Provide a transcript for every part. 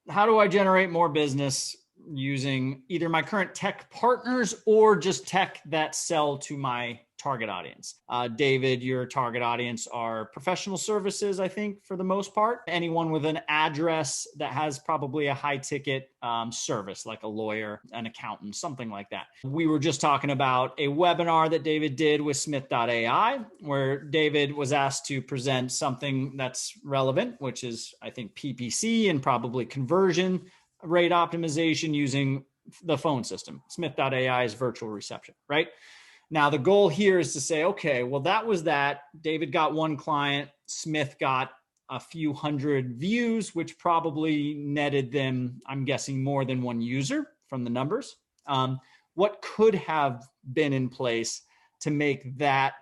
how do I generate more business using either my current tech partners or just tech that sell to my target audience? David, your target audience are professional services, I think, for the most part. Anyone with an address that has probably a high ticket service, like a lawyer, an accountant, something like that. We were just talking about a webinar that David did with Smith.ai, where David was asked to present something that's relevant, which is, I think, PPC and probably conversion rate optimization using the phone system, Smith.ai's virtual reception, right? Now, the goal here is to say, okay, well, that was that. David got one client, Smith got a few hundred views, which probably netted them, I'm guessing, more than one user from the numbers. What could have been in place to make that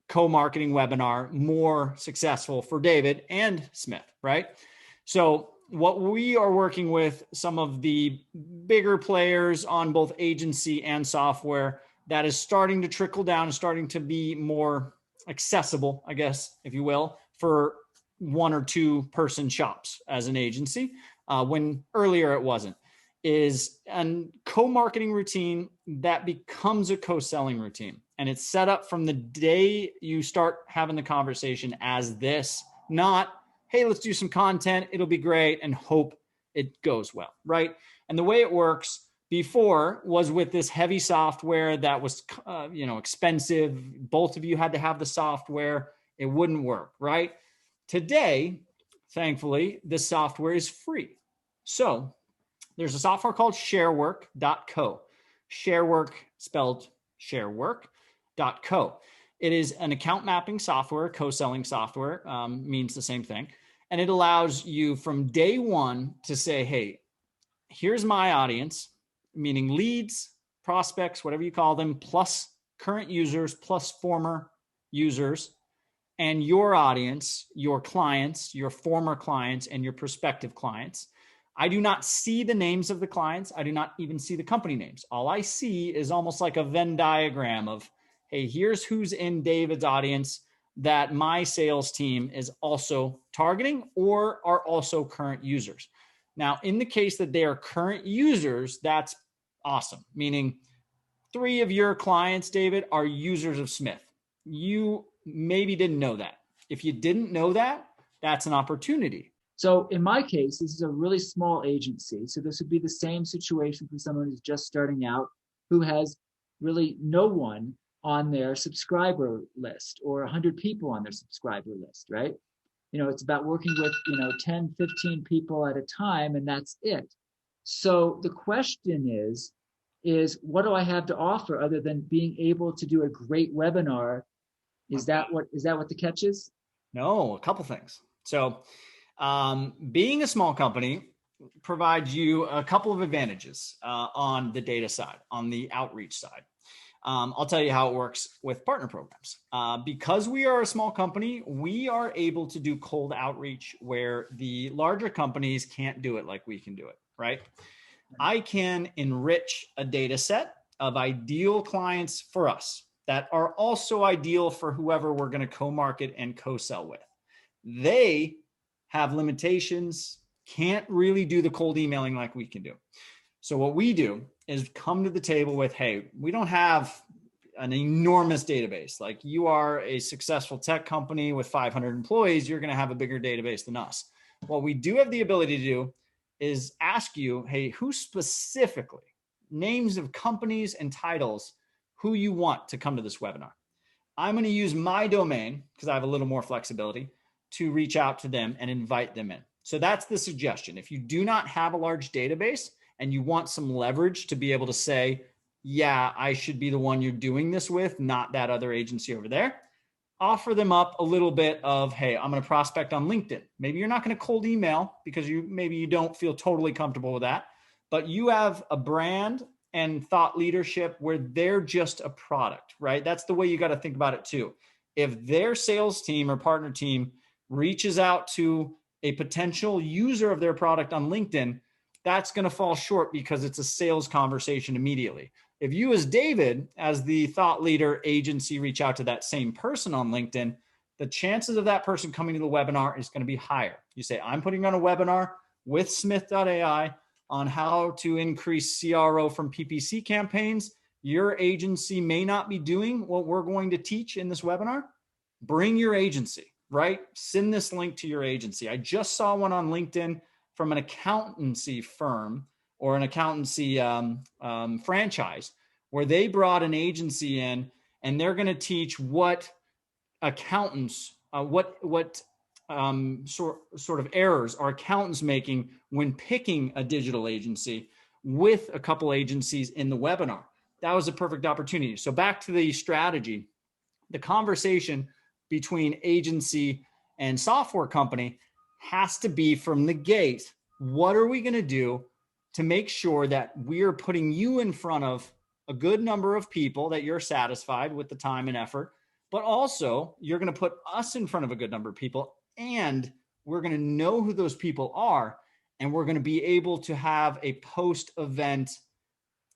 co-marketing webinar more successful for David and Smith, right? So what we are working with some of the bigger players on both agency and software that is starting to trickle down, starting to be more accessible, I guess, if you will, for one or two person shops as an agency, when earlier it wasn't, is a co-marketing routine that becomes a co-selling routine. And it's set up from the day you start having the conversation as this, not, hey, let's do some content, it'll be great, and hope it goes well, right? And the way it works before was with this heavy software that was, expensive. Both of you had to have the software. It wouldn't work, right? Today, thankfully, this software is free. So there's a software called sharework.co. Sharework spelled sharework.co. It is an account mapping software, co-selling software, means the same thing. And it allows you from day one to say, hey, here's my audience, meaning leads, prospects, whatever you call them, plus current users, plus former users, and your audience, your clients, your former clients, and your prospective clients. I do not see the names of the clients. I do not even see the company names. All I see is almost like a Venn diagram of, hey, here's who's in David's audience that my sales team is also targeting or are also current users. Now, in the case that they are current users, that's awesome. Meaning 3 of your clients, David, are users of Smith. You maybe didn't know that. If you didn't know that, that's an opportunity. So in my case, this is a really small agency. So this would be the same situation for someone who's just starting out, who has really no one on their subscriber list or 100 people on their subscriber list, right? It's about working with, 10, 15 people at a time, and that's it. So the question is what do I have to offer other than being able to do a great webinar? Is that what the catch is? No, a couple things. So being a small company provides you a couple of advantages on the data side, on the outreach side. I'll tell you how it works with partner programs. Because we are a small company, we are able to do cold outreach where the larger companies can't do it like we can do it, right? I can enrich a data set of ideal clients for us that are also ideal for whoever we're going to co-market and co-sell with. They have limitations, can't really do the cold emailing like we can do. So what we do is come to the table with, hey, we don't have an enormous database. Like you are a successful tech company with 500 employees, you're going to have a bigger database than us. What we do have the ability to do is ask you, hey, who specifically, names of companies and titles, who you want to come to this webinar. I'm going to use my domain, because I have a little more flexibility, to reach out to them and invite them in. So that's the suggestion. If you do not have a large database and you want some leverage to be able to say, yeah, I should be the one you're doing this with, not that other agency over there, offer them up a little bit of, hey, I'm going to prospect on LinkedIn. Maybe you're not going to cold email because maybe you don't feel totally comfortable with that, but you have a brand and thought leadership where they're just a product, right? That's the way you got to think about it too. If their sales team or partner team reaches out to a potential user of their product on LinkedIn, that's going to fall short because it's a sales conversation immediately. If you as David, as the thought leader agency, reach out to that same person on LinkedIn, the chances of that person coming to the webinar is going to be higher. You say, I'm putting on a webinar. with Smith.ai on how to increase CRO from PPC campaigns. Your agency may not be doing what we're going to teach in this webinar. Bring your agency, right? Send this link to your agency. I just saw one on LinkedIn from an accountancy firm or an accountancy franchise where they brought an agency in and they're going to teach what accountants, sort of errors are accountants making when picking a digital agency with a couple agencies in the webinar. That was a perfect opportunity. So back to the strategy, the conversation between agency and software company has to be from the gate. What are we going to do to make sure that we're putting you in front of a good number of people that you're satisfied with the time and effort, but also you're going to put us in front of a good number of people, and we're going to know who those people are, and we're going to be able to have a post-event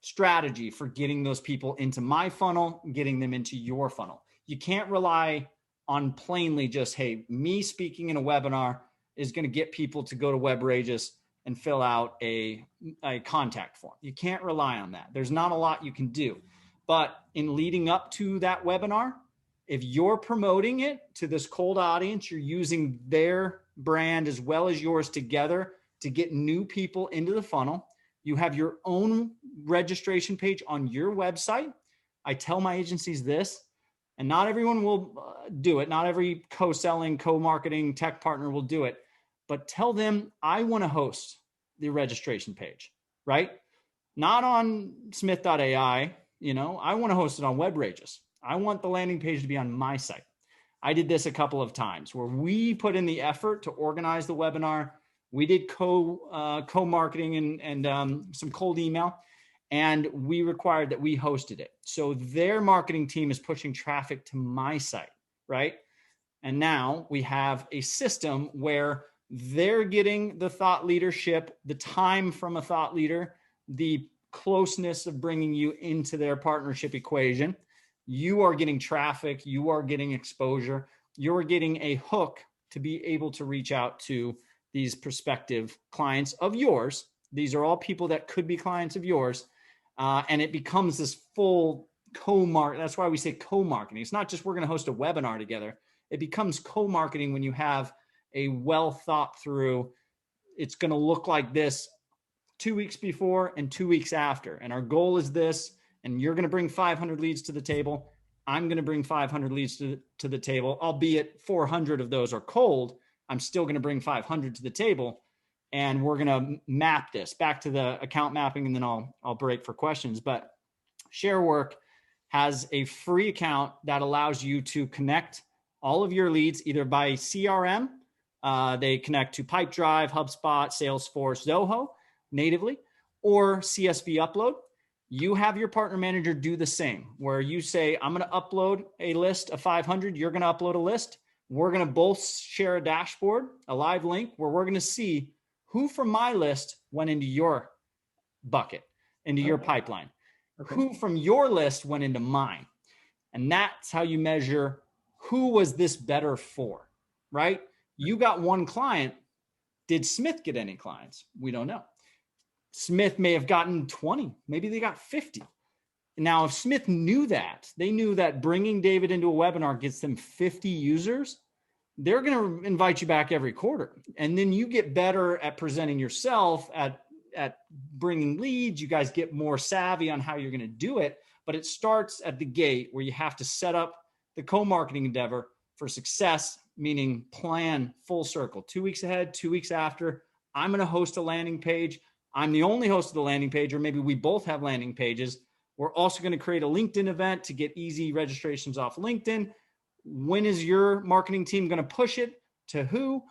strategy for getting those people into my funnel, getting them into your funnel. You can't rely on plainly just, hey, me speaking in a webinar is going to get people to go to WebRageous and fill out a contact form. You can't rely on that. There's not a lot you can do. But in leading up to that webinar, if you're promoting it to this cold audience, you're using their brand as well as yours together to get new people into the funnel. You have your own registration page on your website. I tell my agencies this, and not everyone will do it. Not every co-selling, co-marketing tech partner will do it. But tell them, I want to host the registration page, right? Not on Smith.ai. I want to host it on WebRageous. I want the landing page to be on my site. I did this a couple of times where we put in the effort to organize the webinar. We did co-marketing and some cold email, and we required that we hosted it. So their marketing team is pushing traffic to my site, right? And now we have a system where they're getting the thought leadership, the time from a thought leader, the closeness of bringing you into their partnership equation. You are getting traffic, you are getting exposure, you're getting a hook to be able to reach out to these prospective clients of yours. These are all people that could be clients of yours. And it becomes this full co-market. That's why we say co-marketing. It's not just we're going to host a webinar together. It becomes co-marketing when you have a well thought through, it's going to look like this 2 weeks before and 2 weeks after. And our goal is this, and you're going to bring 500 leads to the table. I'm going to bring 500 leads to the table, albeit 400 of those are cold. I'm still going to bring 500 to the table, and we're going to map this back to the account mapping, and then I'll break for questions. But ShareWork has a free account that allows you to connect all of your leads either by CRM. They connect to Pipedrive, HubSpot, Salesforce, Zoho natively, or CSV upload. You have your partner manager do the same, where you say, I'm going to upload a list of 500. You're going to upload a list. We're going to both share a dashboard, a live link, where we're going to see who from my list went into your bucket, into your pipeline, who from your list went into mine. And that's how you measure who was this better for, right? You got one client. Did Smith get any clients? We don't know. Smith may have gotten 20. Maybe they got 50. Now, if Smith knew that, they knew that bringing David into a webinar gets them 50 users, they're going to invite you back every quarter. And then you get better at presenting yourself, at bringing leads. You guys get more savvy on how you're going to do it. But it starts at the gate where you have to set up the co-marketing endeavor for success, meaning plan full circle. 2 weeks ahead, 2 weeks after, I'm going to host a landing page. I'm the only host of the landing page, or maybe we both have landing pages. We're also going to create a LinkedIn event to get easy registrations off LinkedIn. When is your marketing team going to push it to who?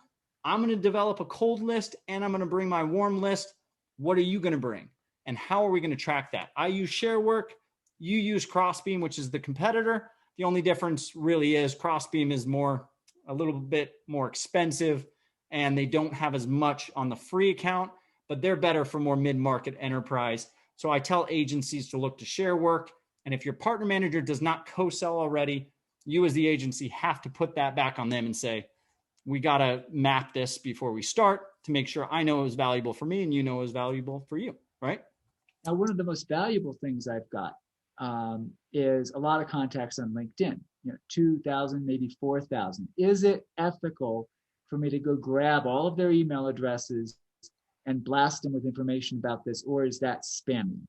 I'm going to develop a cold list, and I'm going to bring my warm list. What are you going to bring? And how are we going to track that? I use ShareWork. You use Crossbeam, which is the competitor. The only difference really is Crossbeam is a little bit more expensive, and they don't have as much on the free account, but they're better for more mid-market enterprise. So I tell agencies to look to ShareWork. And if your partner manager does not co-sell already, you as the agency have to put that back on them and say, we got to map this before we start to make sure I know it was valuable for me and you know it was valuable for you, right? Now, one of the most valuable things I've got is a lot of contacts on LinkedIn, 2,000, maybe 4,000. Is it ethical for me to go grab all of their email addresses and blast them with information about this, or is that spammy?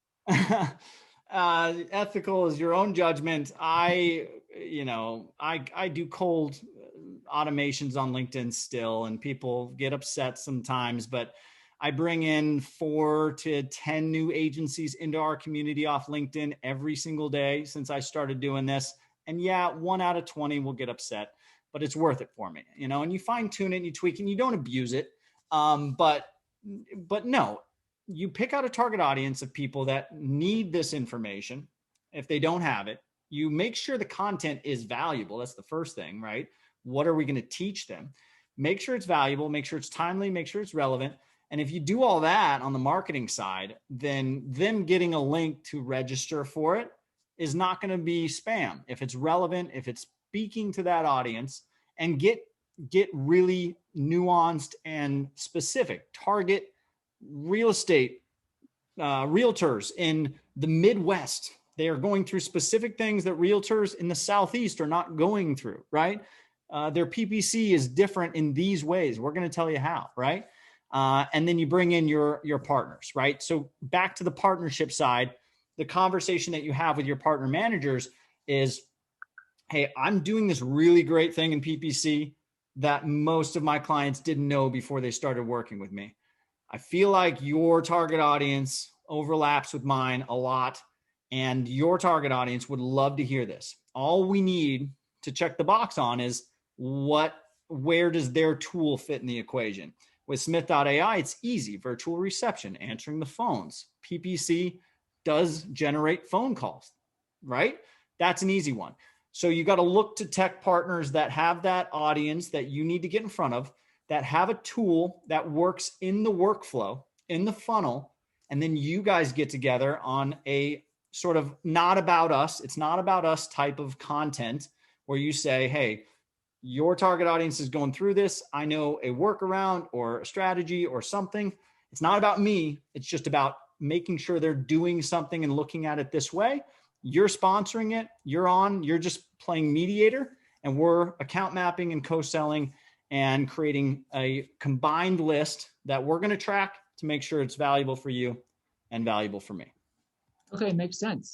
Ethical is your own judgment. I do cold automations on LinkedIn still, and people get upset sometimes, but I bring in 4 to 10 new agencies into our community off LinkedIn every single day since I started doing this. And yeah, 1 out of 20 will get upset, but it's worth it for me, and you fine tune it and you tweak and you don't abuse it. But no, you pick out a target audience of people that need this information. If they don't have it, you make sure the content is valuable. That's the first thing, right? What are we going to teach them? Make sure it's valuable, make sure it's timely, make sure it's relevant. And if you do all that on the marketing side, then them getting a link to register for it is not going to be spam. If it's relevant, if it's speaking to that audience, and get really nuanced and specific. Target real estate realtors in the Midwest. They are going through specific things that realtors in the Southeast are not going through, right? Their PPC is different in these ways. We're going to tell you how, right? And then you bring in your partners, right? So back to the partnership side, the conversation that you have with your partner managers is, hey, I'm doing this really great thing in PPC that most of my clients didn't know before they started working with me. I feel like your target audience overlaps with mine a lot, and your target audience would love to hear this. All we need to check the box on is where does their tool fit in the equation? With Smith.ai, it's easy. Virtual reception, answering the phones. PPC does generate phone calls, right? That's an easy one. So you got to look to tech partners that have that audience that you need to get in front of, that have a tool that works in the workflow, in the funnel, and then you guys get together on a sort of not about us, it's not about us type of content where you say, hey, your target audience is going through this. I know a workaround or a strategy or something. It's not about me. It's just about making sure they're doing something and looking at it this way. You're sponsoring it. You're just playing mediator, and we're account mapping and co-selling and creating a combined list that we're going to track to make sure it's valuable for you and valuable for me. Okay, makes sense.